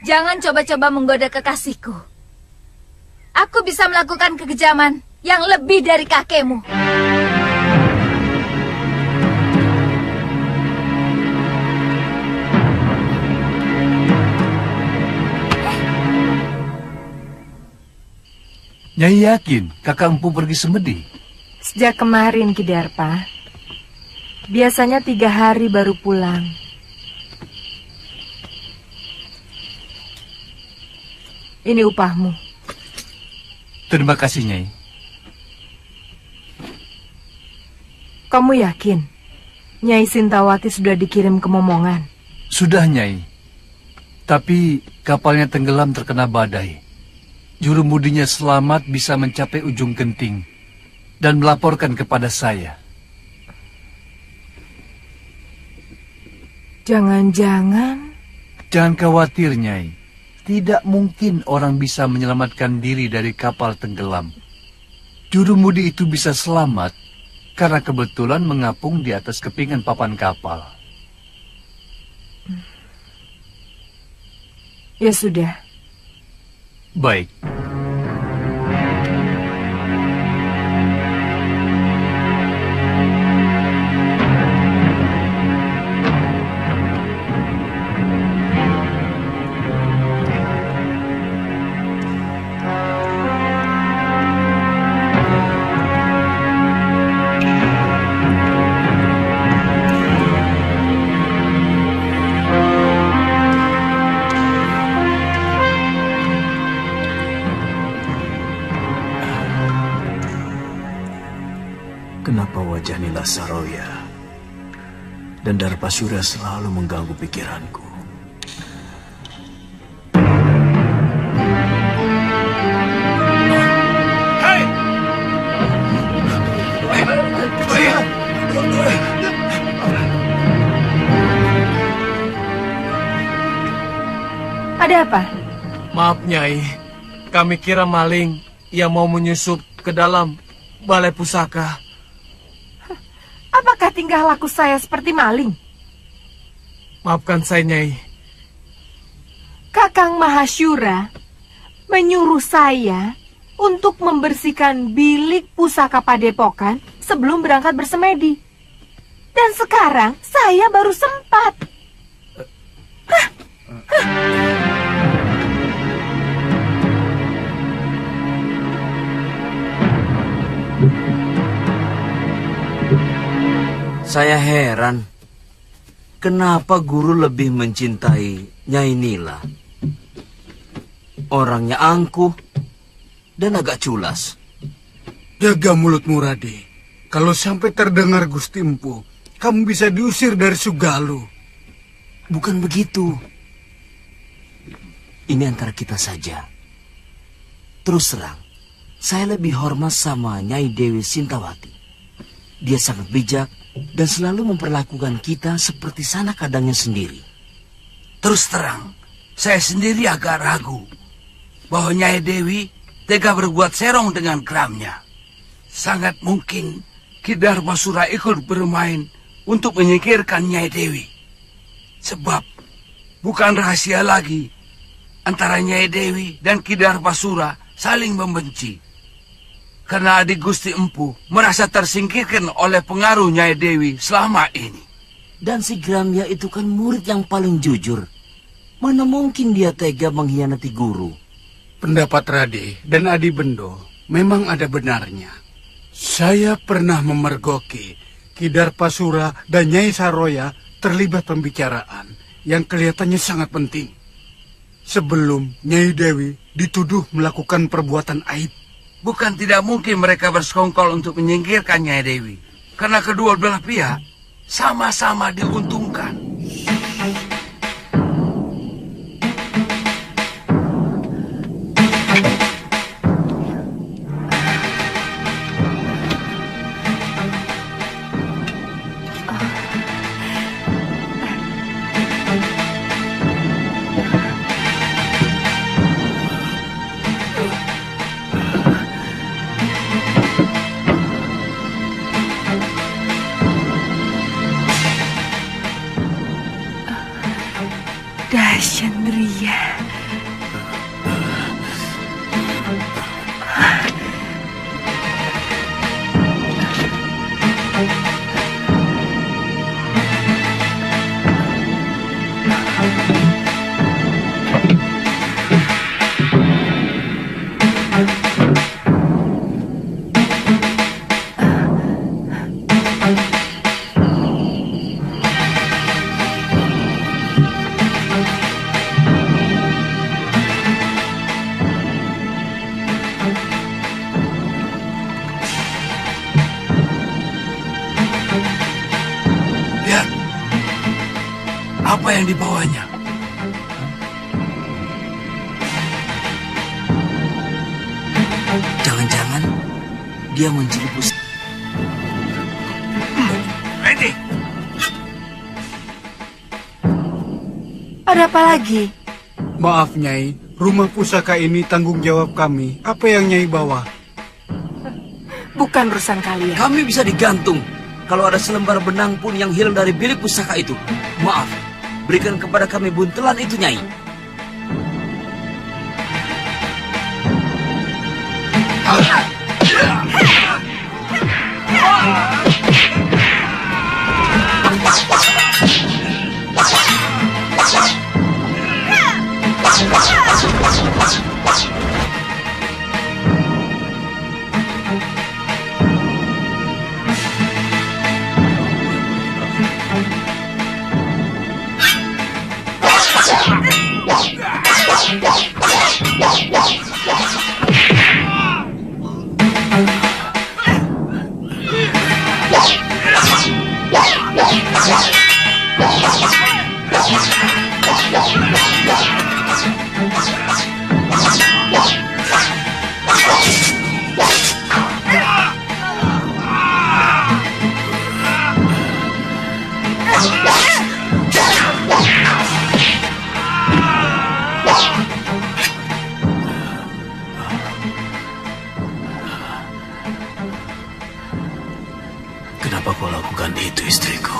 Jangan coba-coba menggoda kekasihku. Aku bisa melakukan kekejaman yang lebih dari kakekmu. Nyai yakin kakak empu pergi semedi? Sejak kemarin, Ki Darpa. Biasanya 3 hari baru pulang. Ini upahmu. Terima kasih, Nyai. Kamu yakin Nyai Sintawati sudah dikirim ke Momongan? Sudah, Nyai. Tapi kapalnya tenggelam terkena badai. Jurumudinya selamat bisa mencapai ujung genting dan melaporkan kepada saya. Jangan-jangan... Jangan khawatir, Nyai. Tidak mungkin orang bisa menyelamatkan diri dari kapal tenggelam. Jurumudi itu bisa selamat karena kebetulan mengapung di atas kepingan papan kapal. Ya sudah. Baik. Kenapa wajah Nila Saroya dan Darpasyura selalu mengganggu pikiranku? Hei! Ada apa? Maaf, Nyai. Kami kira maling yang mau menyusup ke dalam balai pusaka. Apakah tingkah laku saya seperti maling? Maafkan saya, Nyai. Kakang Mahasyura menyuruh saya untuk membersihkan bilik pusaka padepokan sebelum berangkat bersemedi. Dan sekarang saya baru sempat. Saya heran, kenapa guru lebih mencintai Nyai Nila? Orangnya angkuh dan agak culas. Jaga mulutmu, Rade. Kalau sampai terdengar Gusti Empu, kamu bisa diusir dari Sugalu. Bukan begitu. Ini antara kita saja. Terus terang, saya lebih hormat sama Nyai Dewi Sintawati. Dia sangat bijak dan selalu memperlakukan kita seperti sanak kadangnya sendiri. Terus terang, saya sendiri agak ragu bahwa Nyai Dewi tega berbuat serong dengan geramnya. Sangat mungkin Ki Darpasura ikut bermain untuk menyingkirkan Nyai Dewi. Sebab bukan rahasia lagi antara Nyai Dewi dan Ki Darpasura saling membenci. Karena adik Gusti Empu merasa tersingkirkan oleh pengaruh Nyai Dewi selama ini. Dan si Gramya itu kan murid yang paling jujur. Mana mungkin dia tega mengkhianati guru? Pendapat Rade dan Adi Bendo memang ada benarnya. Saya pernah memergoki Ki Darpasura dan Nyai Saroya terlibat pembicaraan yang kelihatannya sangat penting. Sebelum Nyai Dewi dituduh melakukan perbuatan aib. Bukan tidak mungkin mereka bersekongkol untuk menyingkirkan Nyai Dewi. Karena kedua belah pihak sama-sama diuntungkan. Dashandriya. Apa yang dibawanya? Jangan-jangan dia mencuri pusaka. Ada apa lagi? Maaf, Nyai. Rumah pusaka ini tanggung jawab kami. Apa yang Nyai bawa? Bukan urusan kalian. Kami bisa digantung. Kalau ada selembar benang pun yang hilang dari bilik pusaka itu. Maaf, berikan kepada kami buntelan itu, Nyai. Kenapa kau lakukan itu, istriku?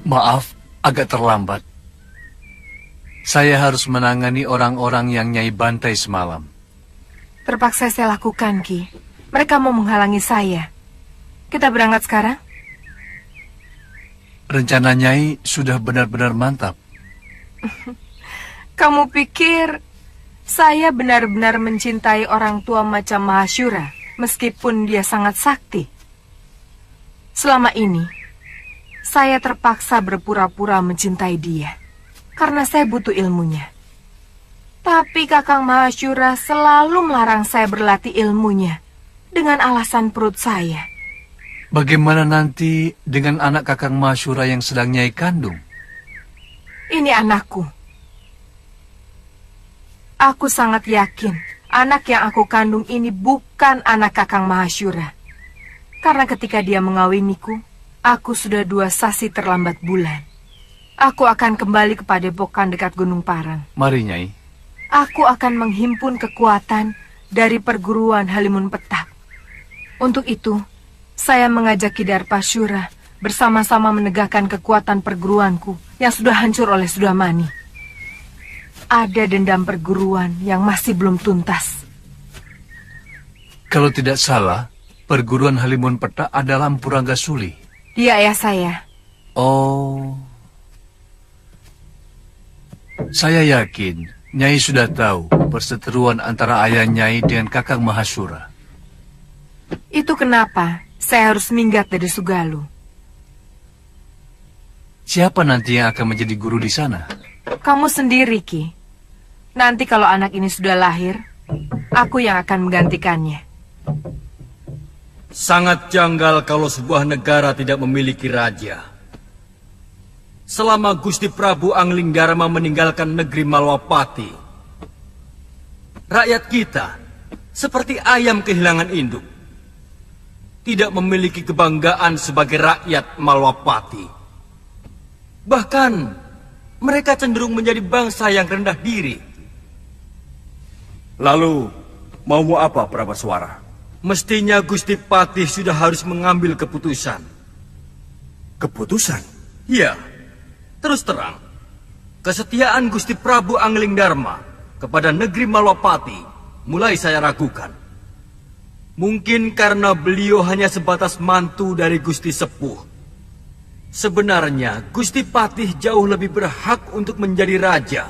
Maaf, agak terlambat. Saya harus menangani orang-orang yang Nyai bantai semalam. Terpaksa saya lakukan, Ki. Mereka mau menghalangi saya. Kita berangkat sekarang? Rencana Nyai sudah benar-benar mantap. Kamu pikir saya benar-benar mencintai orang tua macam Mahashura, meskipun dia sangat sakti? Selama ini, saya terpaksa berpura-pura mencintai dia, karena saya butuh ilmunya. Tapi Kakang Mahashura selalu melarang saya berlatih ilmunya, dengan alasan perut saya. Bagaimana nanti dengan anak Kakang Mahashura yang sedang Nyai kandung? Ini anakku. Aku sangat yakin anak yang aku kandung ini bukan anak Kakang Mahashura. Karena ketika dia mengawiniku, aku sudah 2 sasi terlambat bulan. Aku akan kembali ke padepokan dekat Gunung Parang. Mari, Nyai. Aku akan menghimpun kekuatan dari perguruan Halimun Petak. Untuk itu, saya mengajak Ki Darpashura bersama-sama menegakkan kekuatan perguruanku yang sudah hancur oleh Sudamani. Ada dendam perguruan yang masih belum tuntas. Kalau tidak salah, perguruan Halimun Petak adalah Empu Ranggasuli. Dia ayah saya. Oh. Saya yakin Nyai sudah tahu perseteruan antara ayah Nyai dengan Kakang Mahashura. Itu kenapa saya harus minggat dari Sugalu. Siapa nanti yang akan menjadi guru di sana? Kamu sendiri, Ki. Nanti kalau anak ini sudah lahir, aku yang akan menggantikannya. Sangat janggal kalau sebuah negara tidak memiliki raja. Selama Gusti Prabu Anglingdarma meninggalkan negeri Malwapati, rakyat kita seperti ayam kehilangan induk. Tidak memiliki kebanggaan sebagai rakyat Malwapati. Bahkan mereka cenderung menjadi bangsa yang rendah diri. Lalu, maumu apa, Prabaswara? Mestinya Gusti Patih sudah harus mengambil keputusan. Keputusan? Ya, terus terang. Kesetiaan Gusti Prabu Anglingdarma kepada negeri Malwapati mulai saya ragukan. Mungkin karena beliau hanya sebatas mantu dari Gusti Sepuh. Sebenarnya Gusti Patih jauh lebih berhak untuk menjadi raja.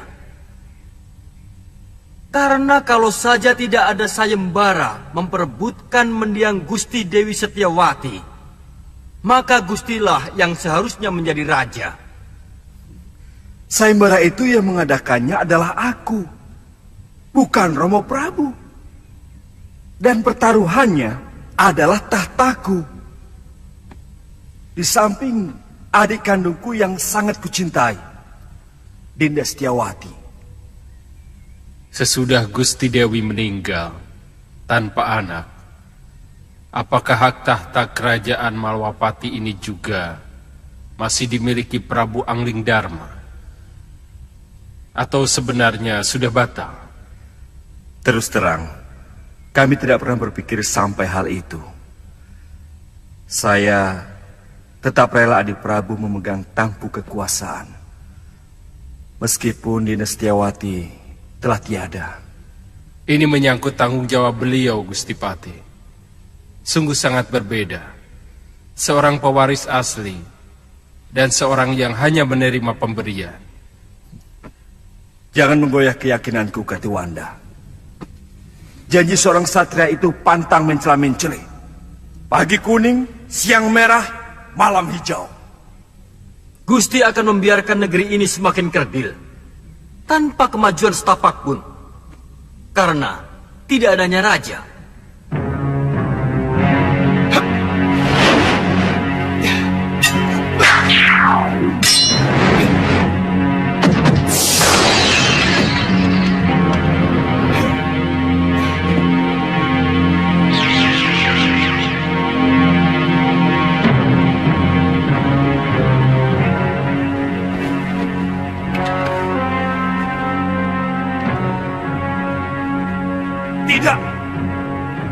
Karena kalau saja tidak ada sayembara memperebutkan mendiang Gusti Dewi Setiawati, maka Gustilah yang seharusnya menjadi raja. Sayembara itu yang mengadakannya adalah aku, bukan Romo Prabu. Dan pertaruhannya adalah tahtaku. Di samping adik kandungku yang sangat kucintai, Dinda Setiawati. Sesudah Gusti Dewi meninggal tanpa anak, apakah hak tahta kerajaan Malwapati ini juga masih dimiliki Prabu Anglingdarma? Atau sebenarnya sudah batal? Terus terang, kami tidak pernah berpikir sampai hal itu. Saya tetap rela adik Prabu memegang tampuk kekuasaan. Meskipun Dinda Setiawati telah tiada. Ini menyangkut tanggung jawab beliau, Gusti Patih. Sungguh sangat berbeda. Seorang pewaris asli dan seorang yang hanya menerima pemberian. Jangan menggoyah keyakinanku, Katiwanda. Janji seorang satria itu pantang mencela-mencela. Pagi kuning, siang merah, malam hijau. Gusti akan membiarkan negeri ini semakin kerdil tanpa kemajuan setapak pun, karena tidak adanya raja.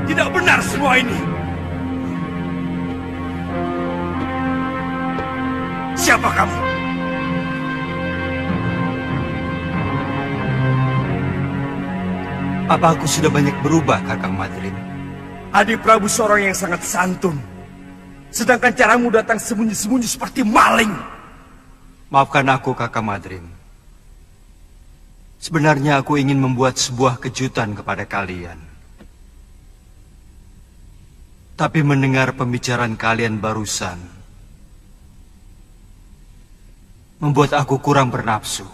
Tidak benar semua ini. Siapa kamu? Apa aku sudah banyak berubah, Kakang Madrim? Adik Prabu seorang yang sangat santun. Sedangkan caramu datang sembunyi-sembunyi seperti maling. Maafkan aku, Kakang Madrim. Sebenarnya aku ingin membuat sebuah kejutan kepada kalian. Tapi mendengar pembicaraan kalian barusan membuat aku kurang bernafsu.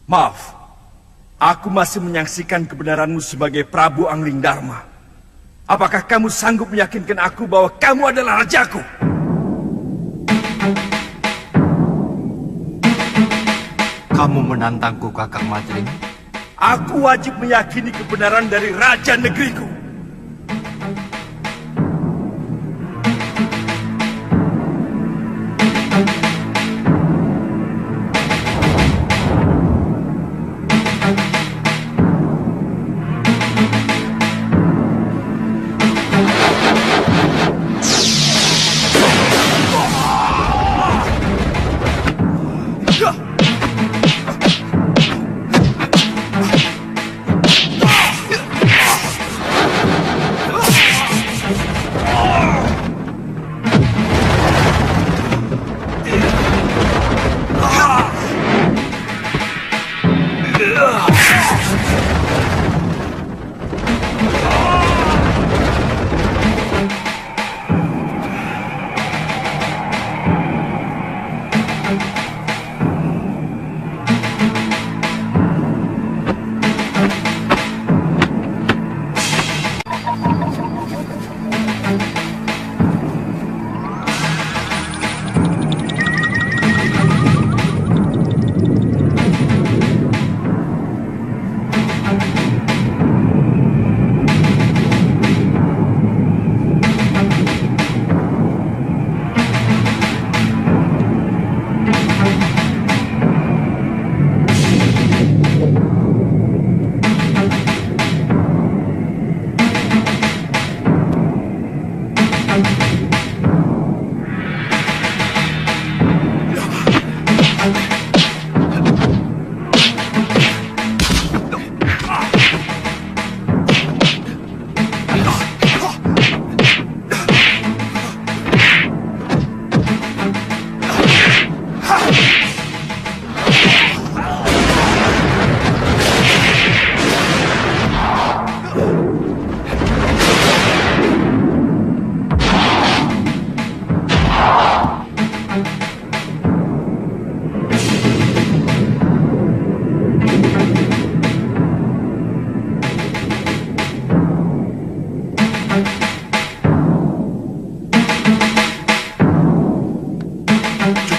Maaf, aku masih menyaksikan kebenaranmu sebagai Prabu Anglingdarma. Apakah kamu sanggup meyakinkan aku bahwa kamu adalah rajaku? Kamu menantangku, Kakang Madrim? Aku wajib meyakini kebenaran dari raja negeriku.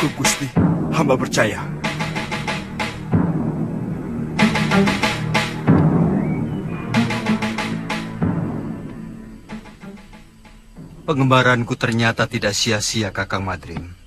Betul, Gusti. Hamba percaya. Pengembaranku ternyata tidak sia-sia, Kakang Madrim.